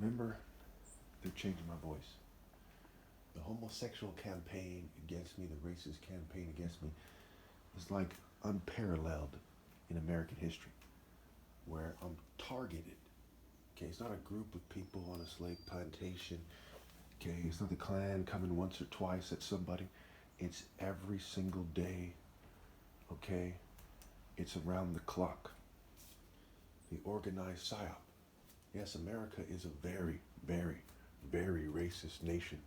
Remember, they're changing my voice. The homosexual campaign against me, the racist campaign against me, is like unparalleled in American history, where I'm targeted. Okay, it's not a group of people on a slave plantation. Okay, it's not the Klan coming once or twice at somebody. It's every single day. Okay, it's around the clock. The organized psyop. Yes, America is a very, very, very racist nation.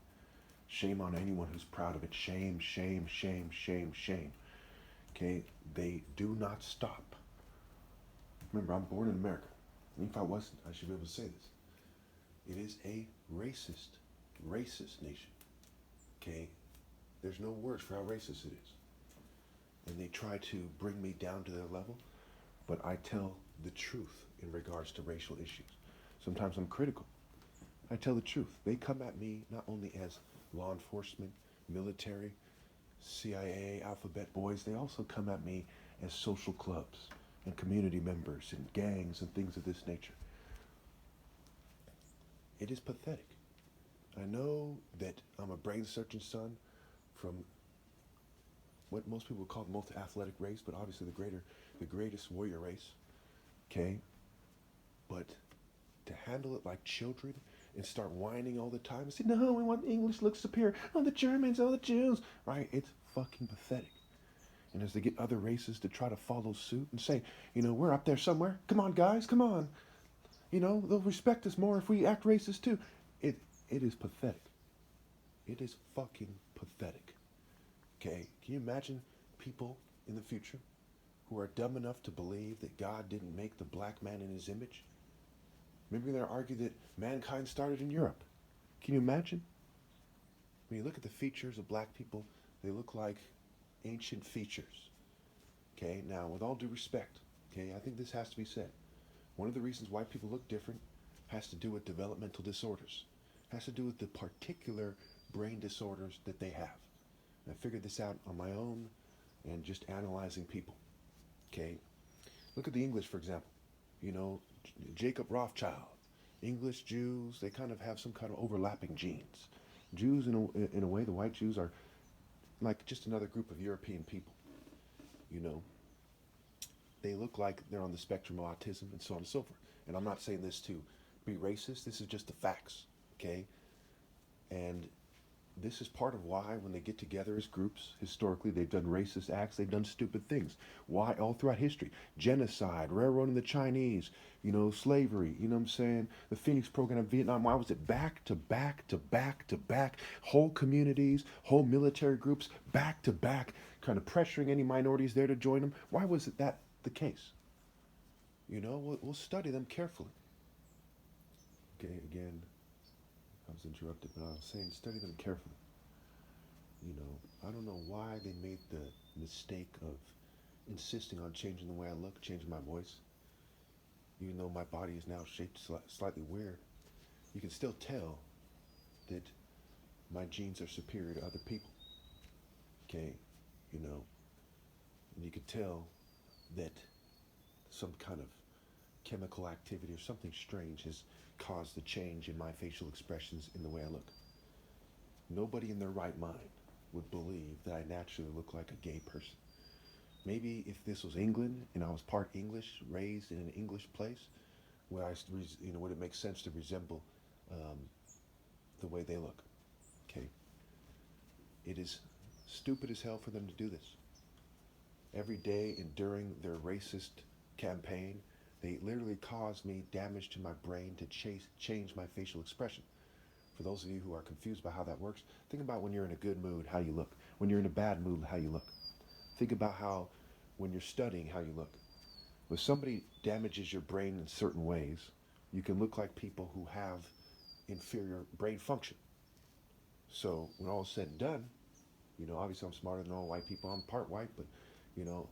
Shame on anyone who's proud of it. Shame, shame, shame, shame, shame. Okay, they do not stop. Remember, I'm born in America. Even if I wasn't, I should be able to say this. It is a racist nation. Okay, there's no words for how racist it is. And they try to bring me down to their level, but I tell the truth in regards to racial issues. Sometimes I'm critical. I tell the truth. They come at me not only as law enforcement, military, CIA, alphabet boys, they also come at me as social clubs and community members and gangs and things of this nature. It is pathetic. I know that I'm a brain-searching son from what most people would call the most athletic race, but obviously the greatest warrior race. Okay? But to handle it like children and start whining all the time and say, no, we want English looks superior. Oh, the Germans, oh, the Jews. Right? It's fucking pathetic. And as they get other races to try to follow suit and say, we're up there somewhere. Come on, guys, come on. They'll respect us more if we act racist too. It is pathetic. It is fucking pathetic. Okay? Can you imagine people in the future who are dumb enough to believe that God didn't make the black man in his image? Maybe they'll argue that mankind started in Europe. Can you imagine? When you look at the features of black people, they look like ancient features. Okay, now with all due respect, okay, I think this has to be said. One of the reasons why people look different has to do with developmental disorders. Has to do with the particular brain disorders that they have. And I figured this out on my own and just analyzing people. Okay, look at the English, for example. Jacob Rothschild, English Jews, they kind of have some kind of overlapping genes. Jews, in a way, the white Jews are like just another group of European people. They look like they're on the spectrum of autism and so on and so forth. And I'm not saying this to be racist. This is just the facts, okay? And this is part of why when they get together as groups, historically, they've done racist acts, they've done stupid things. Why? All throughout history. Genocide, railroading the Chinese, slavery, you know what I'm saying? The Phoenix program in Vietnam, why was it back to back to back to back? Whole communities, whole military groups, back to back, kind of pressuring any minorities there to join them. Why was it that the case? We'll study them carefully. Okay, again, I was interrupted, but I was saying study them carefully. I don't know why they made the mistake of insisting on changing the way I look, changing my voice. Even though my body is now shaped slightly weird, you can still tell that my genes are superior to other people. Okay, and you can tell that some kind of chemical activity or something strange has caused the change in my facial expressions in the way I look. Nobody in their right mind would believe that I naturally look like a gay person. Maybe if this was England and I was part English, raised in an English place, would it make sense to resemble the way they look? Okay. It is stupid as hell for them to do this. Every day and during their racist campaign, they literally cause me damage to my brain to change my facial expression. For those of you who are confused about how that works, think about when you're in a good mood, how you look. When you're in a bad mood, how you look. Think about how, when you're studying, how you look. When somebody damages your brain in certain ways, you can look like people who have inferior brain function. So when all is said and done, obviously I'm smarter than all white people. I'm part white, but, none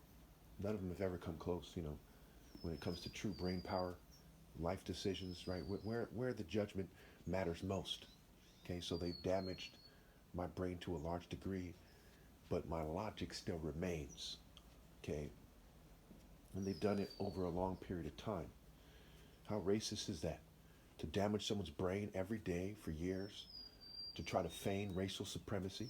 of them have ever come close, when it comes to true brain power, life decisions, right? Where the judgment matters most. Okay, so they've damaged my brain to a large degree, but my logic still remains. Okay, and they've done it over a long period of time. How racist is that? to damage someone's brain every day for years, to try to feign racial supremacy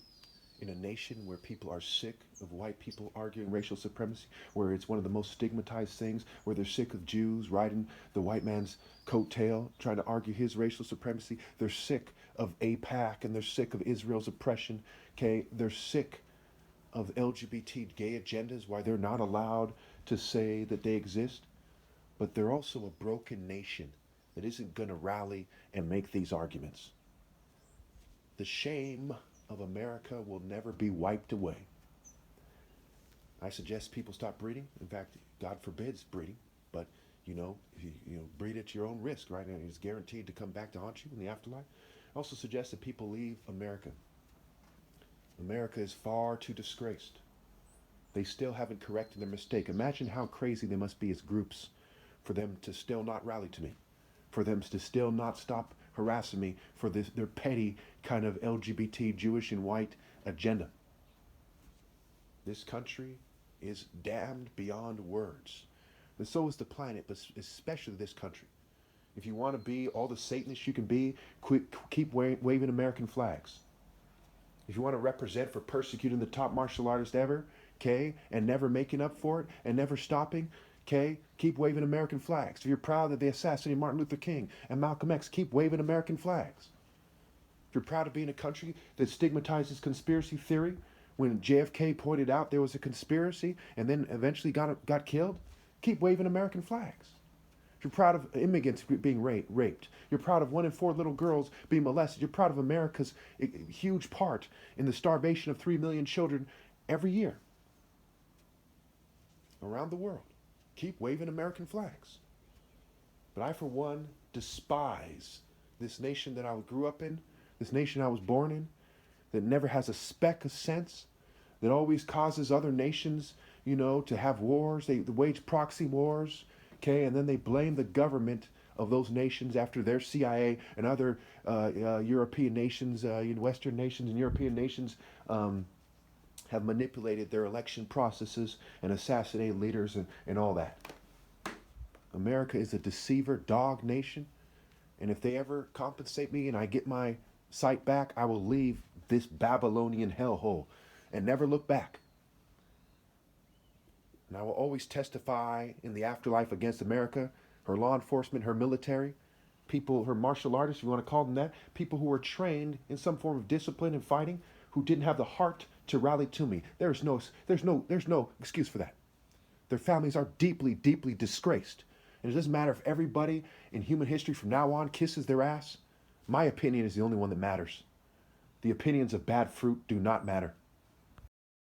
in a nation where people are sick of white people arguing racial supremacy, where it's one of the most stigmatized things, where they're sick of Jews riding the white man's coattail, trying to argue his racial supremacy. They're sick of AIPAC, and they're sick of Israel's oppression. Okay, they're sick of LGBT gay agendas, why they're not allowed to say that they exist. But they're also a broken nation that isn't going to rally and make these arguments. The shame of America will never be wiped away. I suggest people stop breeding. In fact, God forbids breeding, but if you breed at your own risk, right? And it's guaranteed to come back to haunt you in the afterlife. I also suggest that people leave America. America is far too disgraced. They still haven't corrected their mistake. Imagine how crazy they must be as groups for them to still not rally to me, for them to still not stop harassing me for their petty kind of LGBT, Jewish and white agenda. This country is damned beyond words. And so is the planet, but especially this country. If you want to be all the Satanists you can be, keep waving American flags. If you want to represent for persecuting the top martial artist ever, okay, and never making up for it and never stopping, okay, keep waving American flags. If you're proud that they assassinated Martin Luther King and Malcolm X, keep waving American flags. If you're proud to be in a country that stigmatizes conspiracy theory, when JFK pointed out there was a conspiracy and then eventually got killed, keep waving American flags. If you're proud of immigrants being raped, you're proud of 1 in 4 little girls being molested, you're proud of America's huge part in the starvation of 3 million children every year around the world, keep waving American flags. But I, for one, despise this nation that I grew up in, this nation I was born in, that never has a speck of sense, that always causes other nations, to have wars. They wage proxy wars, okay, and then they blame the government of those nations after their CIA and other European nations, Western nations and European nations have manipulated their election processes and assassinated leaders and all that. America is a deceiver dog nation, and if they ever compensate me and I get my sight back, I will leave this Babylonian hellhole and never look back. And I will always testify in the afterlife against America, her law enforcement, her military, people, her martial artists, if you want to call them that, people who were trained in some form of discipline and fighting, who didn't have the heart to rally to me. There's no excuse for that. Their families are deeply, deeply disgraced. And it doesn't matter if everybody in human history from now on kisses their ass. My opinion is the only one that matters. The opinions of bad fruit do not matter.